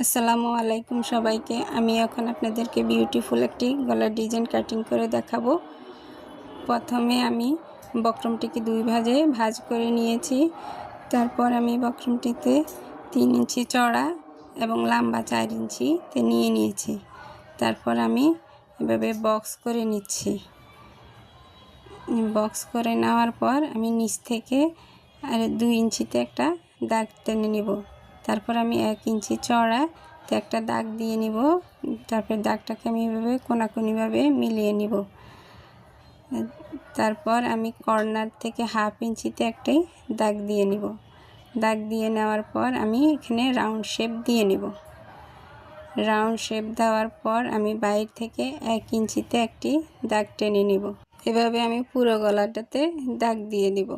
আসসালামু আলাইকুম সবাইকে। আমি এখন আপনাদেরকে বিউটিফুল একটি গলার ডিজাইন কাটিং করে দেখাবো। প্রথমে আমি বক্রমটিকে দুই ভাঁজে ভাঁজ করে নিয়েছি। তারপর আমি বক্রমটিতে 3 ইঞ্চি চড়া এবং লম্বা 4 ইঞ্চিতে নিয়ে নিয়েছি। তারপর আমি এভাবে বক্স করে নিচ্ছি। বক্স করে নেওয়ার পর আমি নিচ থেকে আর 2 ইঞ্চিতে একটা দাগ টেনে নিব। তারপর আমি 1 ইঞ্চি চড়াতে একটা দাগ দিয়ে নিব। তারপর দাগটাকে আমি এভাবে কোনাকুনিভাবে মিলিয়ে নিব। তারপর আমি কর্নার থেকে 1/2 ইঞ্চিতে একটাই দাগ দিয়ে নিব। দাগ দিয়ে নেওয়ার পর আমি এখানে রাউন্ড শেপ দিয়ে নিব। রাউন্ড শেপ দেওয়ার পর আমি বাইরে থেকে 1 ইঞ্চিতে একটি দাগ টেনে নিব। এভাবে আমি পুরো গলাটাতে দাগ দিয়ে দিব।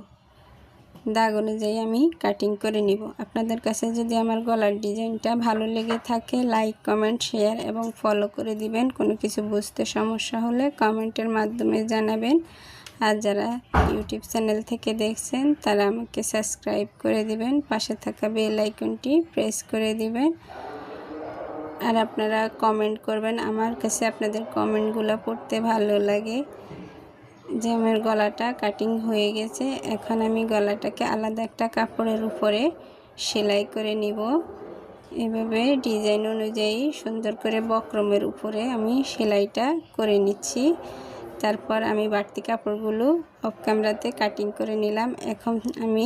দাগ অনুযায়ী আমি কাটিং করে নিব। আপনাদের কাছে যদি আমার গলার ডিজাইনটা ভালো লেগে থাকে লাইক, কমেন্ট, শেয়ার এবং ফলো করে দিবেন। কোনো কিছু বুঝতে সমস্যা হলে কমেন্টের মাধ্যমে জানাবেন। আর যারা ইউটিউব চ্যানেল থেকে দেখছেন তারা আমাকে সাবস্ক্রাইব করে দিবেন। পাশে থাকা বেল আইকনটি প্রেস করে দিবেন। আর আপনারা কমেন্ট করবেন। আমার কাছে আপনাদের কমেন্টগুলো পড়তে ভালো লাগে। যে আমার গলাটা কাটিং হয়ে গেছে। এখন আমি গলাটাকে আলাদা একটা কাপড়ের উপরে সেলাই করে নিব। এভাবে ডিজাইন অনুযায়ী সুন্দর করে বক্রমের উপরে আমি সেলাইটা করে নিচ্ছি। তারপর আমি বাড়তি কাপড়গুলো অফ ক্যামেরাতে কাটিং করে নিলাম। এখন আমি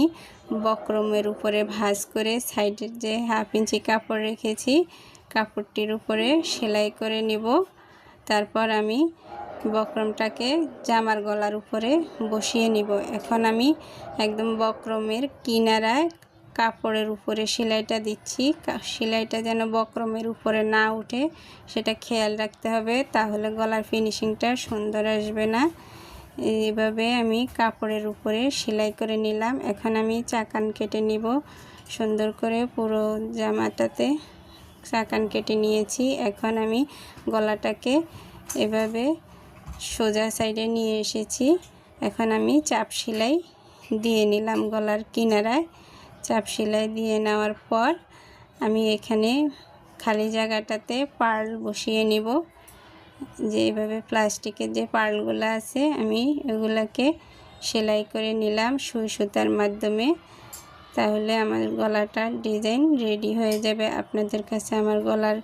বক্রমের উপরে ভাঁজ করে সাইডের যে 1/2 ইঞ্চি কাপড় রেখেছি কাপড়টির উপরে সেলাই করে নিব। তারপর আমি বক্রমটাকে জামার গলার উপরে বসিয়ে নিব। এখন আমি একদম বক্রমের কিনারায় কাপড়ের উপরে সেলাইটা দিচ্ছি। সেলাইটা যেন বক্রমের উপরে না উঠে সেটা খেয়াল রাখতে হবে, তাহলে গলার ফিনিশিংটা সুন্দর আসবে না। এইভাবে আমি কাপড়ের উপরে সেলাই করে নিলাম। এখন আমি চাকান কেটে নিব। সুন্দর করে পুরো জামাটাতে চাকান কেটে নিয়েছি। এখন আমি গলাটাকে এভাবে সোজা সাইডে নিয়ে এসেছি। এখন আমি চাপ সেলাই দিয়ে নিলাম গলার কিনারায়। চাপ সেলাই দিয়ে নেওয়ার পর আমি এখানে খালি জায়গাটাতে পার্ল বসিয়ে নিব। যে এইভাবে প্লাস্টিকের যে পার্লগুলো আছে আমি এগুলোকে সেলাই করে নিলাম সুই সুতার মাধ্যমে। তাহলে আমার গলাটার ডিজাইন রেডি হয়ে যাবে। আপনাদের কাছে আমার গলার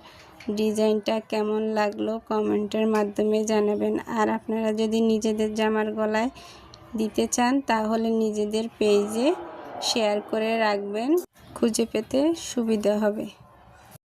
ডিজাইনটা কেমন লাগলো কমেন্টের মাধ্যমে জানাবেন। আর আপনারা যদি নিজেদের জামার গলায় দিতে চান তাহলে নিজেদের পেজে শেয়ার করে রাখবেন, খুঁজে পেতে সুবিধা হবে।